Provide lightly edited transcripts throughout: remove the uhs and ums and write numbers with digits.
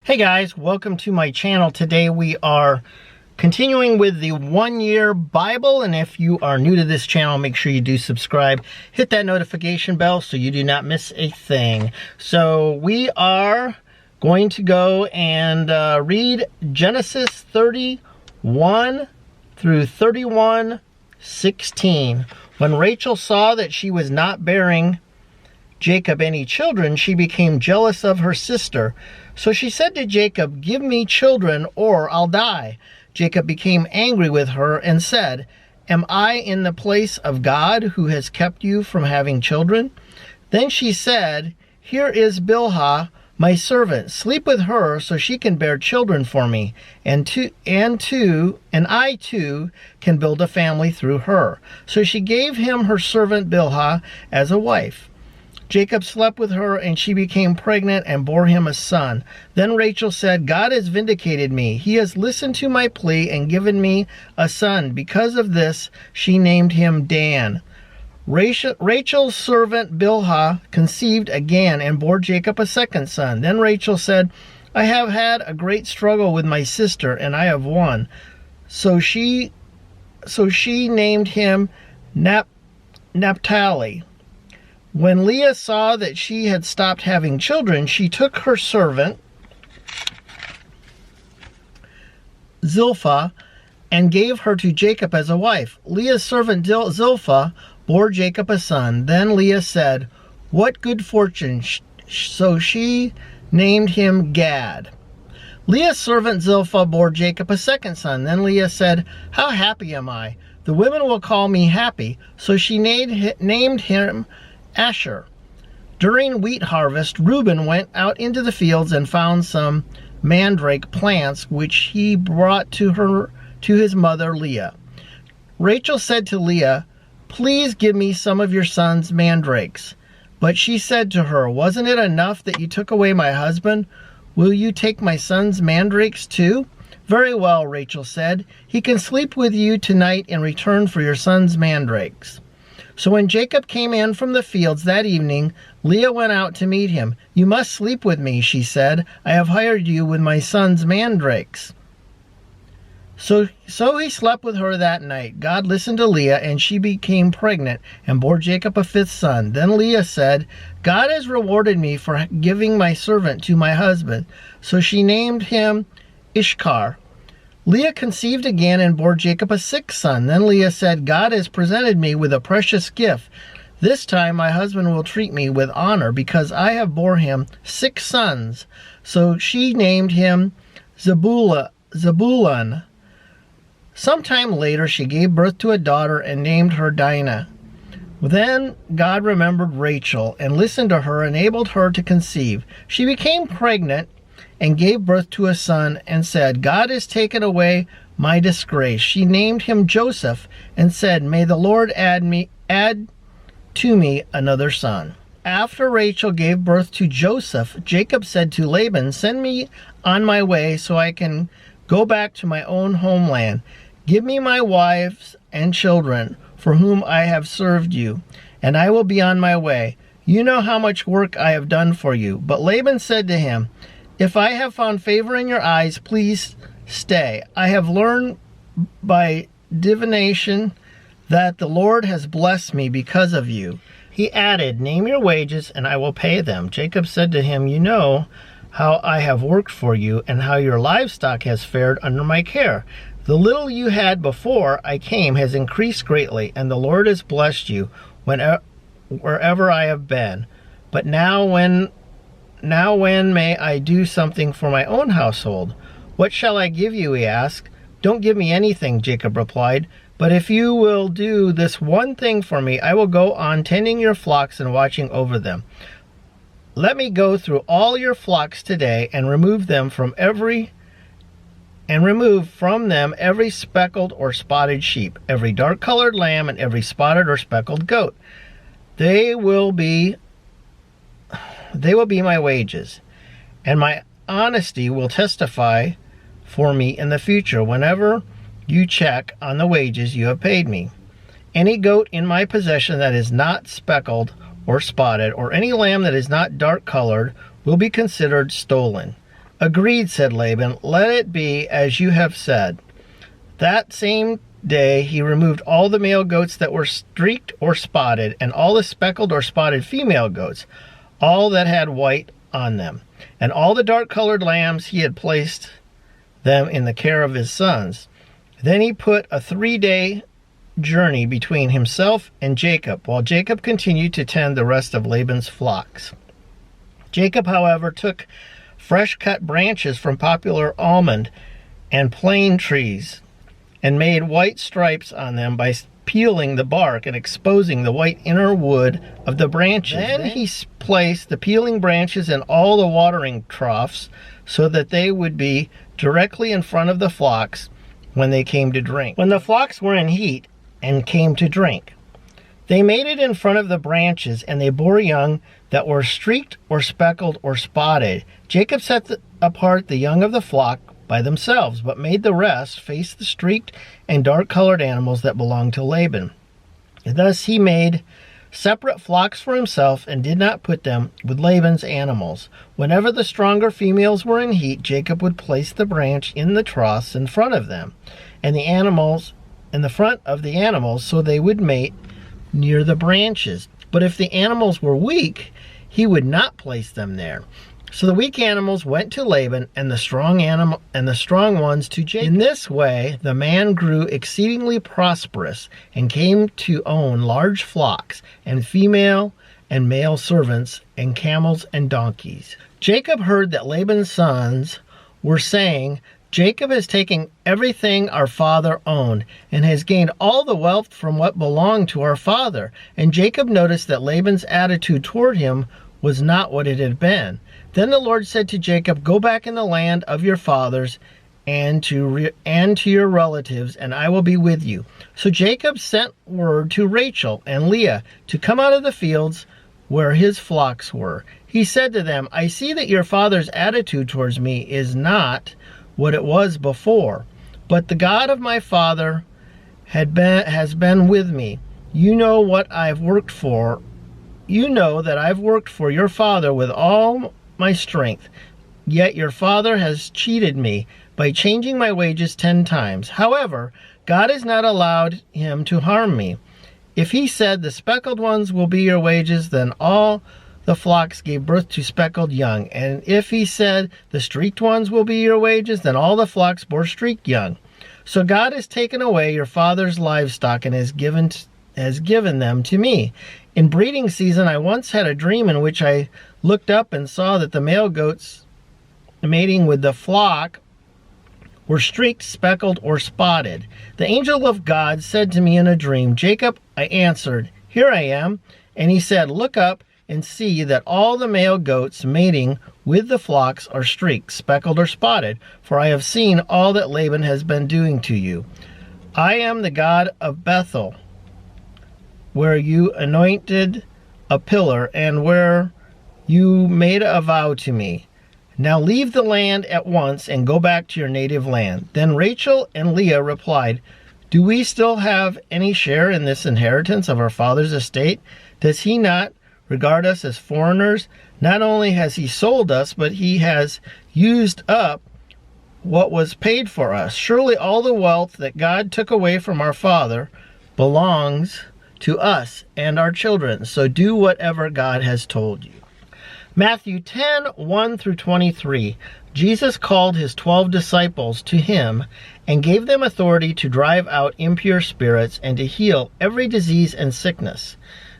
Hey guys, welcome to my channel. Today we are continuing with the 1-year Bible, and if you are new to this channel, make sure you do subscribe. Hit that notification bell so you do not miss a thing. So we are going to go and read Genesis 31 through 31:16. When Rachel saw that she was not bearing Jacob any children, she became jealous of her sister. So she said to Jacob, "Give me children or I'll die." Jacob became angry with her and said, "Am I in the place of God who has kept you from having children?" Then she said, "Here is Bilhah, my servant. Sleep with her so she can bear children for me, and I too can build a family through her." So she gave him her servant Bilhah as a wife. Jacob slept with her, and she became pregnant and bore him a son. Then Rachel said, "God has vindicated me. He has listened to my plea and given me a son." Because of this, she named him Dan. Rachel's servant Bilhah conceived again and bore Jacob a second son. Then Rachel said, "I have had a great struggle with my sister, and I have won." So she named him Naphtali. When Leah saw that she had stopped having children, she took her servant Zilpah and gave her to Jacob as a wife. Leah's servant Zilpah bore Jacob a son. Then Leah said, "What good fortune!" So she named him Gad. Leah's servant Zilpah bore Jacob a second son. Then Leah said, "How happy am I! The women will call me happy." So she named him Asher. During wheat harvest, Reuben went out into the fields and found some mandrake plants, which he brought to his mother Leah. Rachel said to Leah, "Please give me some of your son's mandrakes." But she said to her, "Wasn't it enough that you took away my husband? Will you take my son's mandrakes too?" "Very well," Rachel said. "He can sleep with you tonight in return for your son's mandrakes." So when Jacob came in from the fields that evening, Leah went out to meet him. "You must sleep with me," she said. "I have hired you with my son's mandrakes." So he slept with her that night. God listened to Leah, and she became pregnant and bore Jacob a fifth son. Then Leah said, "God has rewarded me for giving my servant to my husband." So she named him Ishkar. Leah conceived again and bore Jacob a sixth son. Then Leah said, "God has presented me with a precious gift. This time my husband will treat me with honor because I have bore him 6 sons." So she named him Zebulun. Sometime later she gave birth to a daughter and named her Dinah. Then God remembered Rachel and listened to her, enabled her to conceive. She became pregnant and gave birth to a son and said, "God has taken away my disgrace." She named him Joseph and said, "May the Lord add to me another son." After Rachel gave birth to Joseph, Jacob said to Laban, "Send me on my way so I can go back to my own homeland. Give me my wives and children for whom I have served you, and I will be on my way. You know how much work I have done for you." But Laban said to him, "If I have found favor in your eyes, please stay. I have learned by divination that the Lord has blessed me because of you." He added, "Name your wages and I will pay them." Jacob said to him, "You know how I have worked for you and how your livestock has fared under my care. The little you had before I came has increased greatly, and the Lord has blessed you wherever I have been. But now when may I do something for my own household?" "What shall I give you?" he asked. "Don't give me anything," Jacob replied. "But if you will do this one thing for me, I will go on tending your flocks and watching over them. Let me go through all your flocks today and remove from them every speckled or spotted sheep, every dark-colored lamb, and every spotted or speckled goat. They will be my wages, and my honesty will testify for me in the future whenever you check on the wages you have paid me. Any goat in my possession that is not speckled or spotted, or any lamb that is not dark-colored, will be considered stolen. Agreed, said Laban. Let it be as you have said. That same day he removed all the male goats that were streaked or spotted, and all the speckled or spotted female goats, all that had white on them, and all the dark-colored lambs. He had placed them in the care of his sons. Then he put a 3-day journey between himself and Jacob, while Jacob continued to tend the rest of Laban's flocks. Jacob, however, took fresh-cut branches from popular almond and plane trees and made white stripes on them by peeling the bark and exposing the white inner wood of the branches. Then he placed the peeling branches in all the watering troughs so that they would be directly in front of the flocks when they came to drink. When the flocks were in heat and came to drink, they made it in front of the branches, and they bore young that were streaked or speckled or spotted. Jacob set apart the young of the flock by themselves, but made the rest face the streaked and dark-colored animals that belonged to Laban. Thus he made separate flocks for himself and did not put them with Laban's animals. Whenever the stronger females were in heat, Jacob would place the branch in the troughs in front of them, and the animals in the front of the animals, so they would mate near the branches. But if the animals were weak, he would not place them there. So the weak animals went to Laban, and the strong ones to Jacob. In this way, the man grew exceedingly prosperous and came to own large flocks and female and male servants and camels and donkeys. Jacob heard that Laban's sons were saying, Jacob has taken everything our father owned and has gained all the wealth from what belonged to our father. And Jacob noticed that Laban's attitude toward him was not what it had been. Then the Lord said to Jacob, go back in the land of your fathers and to your relatives, and I will be with you. So Jacob sent word to Rachel and Leah to come out of the fields where his flocks were. He said to them, I see that your father's attitude towards me is not what it was before, but the God of my father has been with me. You know what I've worked for. You know that I've worked for your father with all my strength, yet your father has cheated me by changing my wages 10 times. However, God has not allowed him to harm me. If he said, the speckled ones will be your wages, then all the flocks gave birth to speckled young. And if he said, the streaked ones will be your wages, then all the flocks bore streaked young. So God has taken away your father's livestock and has given them to me. In breeding season, I once had a dream in which I looked up and saw that the male goats mating with the flock were streaked, speckled, or spotted. The angel of God said to me in a dream, Jacob, I answered, here I am. And he said, look up and see that all the male goats mating with the flocks are streaked, speckled, or spotted, for I have seen all that Laban has been doing to you. I am the God of Bethel, where you anointed a pillar, and where you made a vow to me. Now leave the land at once and go back to your native land. Then Rachel and Leah replied, do we still have any share in this inheritance of our father's estate? Does he not regard us as foreigners? Not only has he sold us, but he has used up what was paid for us. Surely all the wealth that God took away from our father belongs to us and our children. So do whatever God has told you. Matthew 10:1-23. Jesus called his 12 disciples to him and gave them authority to drive out impure spirits and to heal every disease and sickness.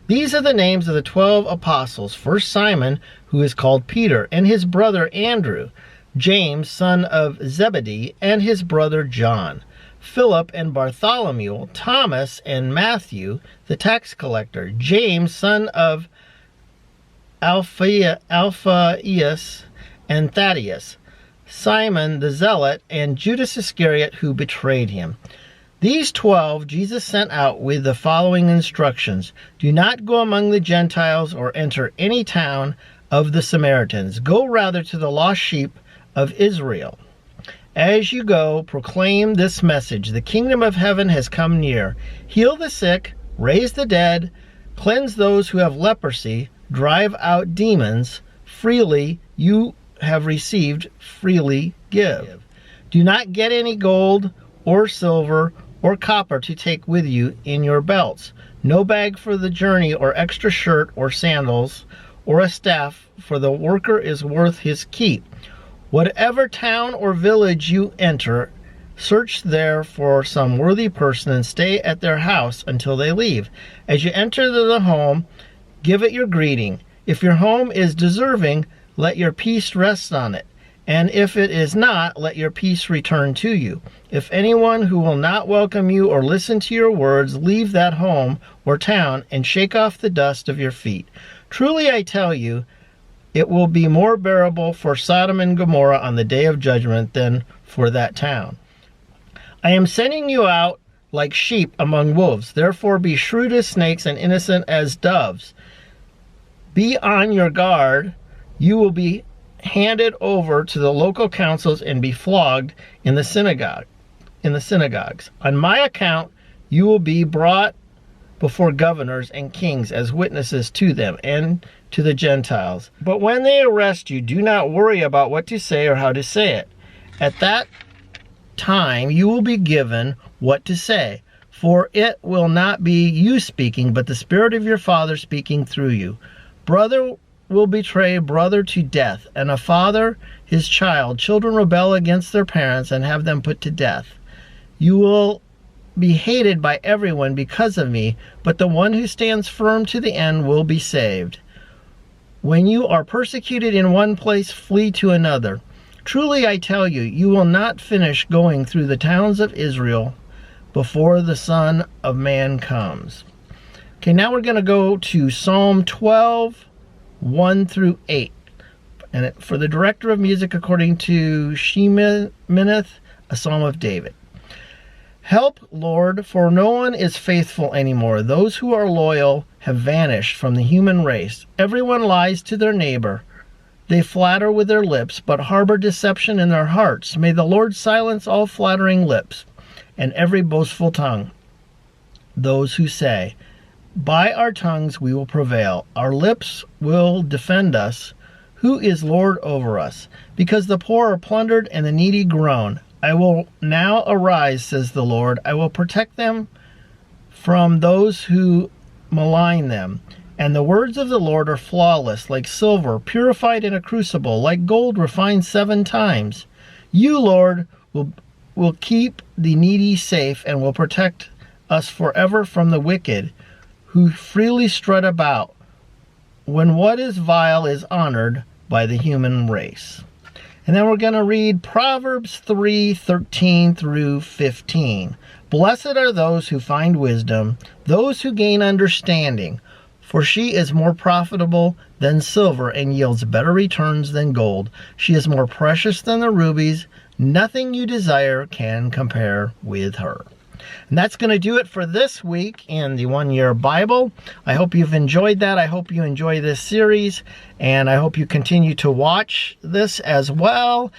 These are the names of the 12 apostles. First Simon, who is called Peter, and his brother Andrew, James, son of Zebedee, and his brother John, Philip and Bartholomew, Thomas and Matthew, the tax collector, James, son of Alphaeus and Thaddeus, Simon the Zealot, and Judas Iscariot, who betrayed him. These 12 Jesus sent out with the following instructions. Do not go among the Gentiles or enter any town of the Samaritans. Go rather to the lost sheep of Israel. As you go, proclaim this message. The kingdom of heaven has come near. Heal the sick, raise the dead, cleanse those who have leprosy, drive out demons. Freely you have received, freely give. Do not get any gold or silver or copper to take with you in your belts. No bag for the journey, or extra shirt or sandals, or a staff, for the worker is worth his keep. Whatever town or village you enter, search there for some worthy person and stay at their house until they leave. As you enter the home, give it your greeting. If your home is deserving, let your peace rest on it. And if it is not, let your peace return to you. If anyone who will not welcome you or listen to your words, leave that home or town and shake off the dust of your feet. Truly I tell you, it will be more bearable for Sodom and Gomorrah on the day of judgment than for that town. I am sending you out like sheep among wolves. Therefore be shrewd as snakes and innocent as doves. Be on your guard. You will be handed over to the local councils and be flogged in the synagogues. On my account, you will be brought before governors and kings as witnesses to them and to the Gentiles. But when they arrest you, do not worry about what to say or how to say it. At that time, you will be given what to say, for it will not be you speaking, but the Spirit of your Father speaking through you. Brother will betray brother to death, and a father his child. Children rebel against their parents and have them put to death. You will be hated by everyone because of me, but the one who stands firm to the end will be saved. When you are persecuted in one place, flee to another. Truly I tell you, you will not finish going through the towns of Israel before the Son of Man comes. Okay, now we're going to go to Psalm 12, 1 through 8. And for the director of music, according to Sheminith, a Psalm of David. Help, Lord, for no one is faithful anymore. Those who are loyal have vanished from the human race. Everyone lies to their neighbor. They flatter with their lips, but harbor deception in their hearts. May the Lord silence all flattering lips and every boastful tongue. Those who say, by our tongues we will prevail. Our lips will defend us. Who is Lord over us? Because the poor are plundered and the needy groan. I will now arise, says the Lord. I will protect them from those who malign them. And the words of the Lord are flawless, like silver, purified in a crucible, like gold refined 7 times. You, Lord, will keep the needy safe and will protect us forever from the wicked, who freely strut about when what is vile is honored by the human race. And then we're going to read Proverbs 3:13 through 15. Blessed are those who find wisdom, those who gain understanding, for she is more profitable than silver and yields better returns than gold. She is more precious than the rubies. Nothing you desire can compare with her. And that's going to do it for this week in the 1 Year Bible. I hope you've enjoyed that. I hope you enjoy this series, and I hope you continue to watch this as well.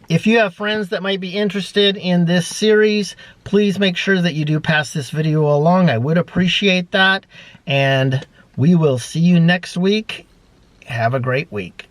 If you have friends that might be interested in this series, please make sure that you do pass this video along. I would appreciate that. And we will see you next week. Have a great week.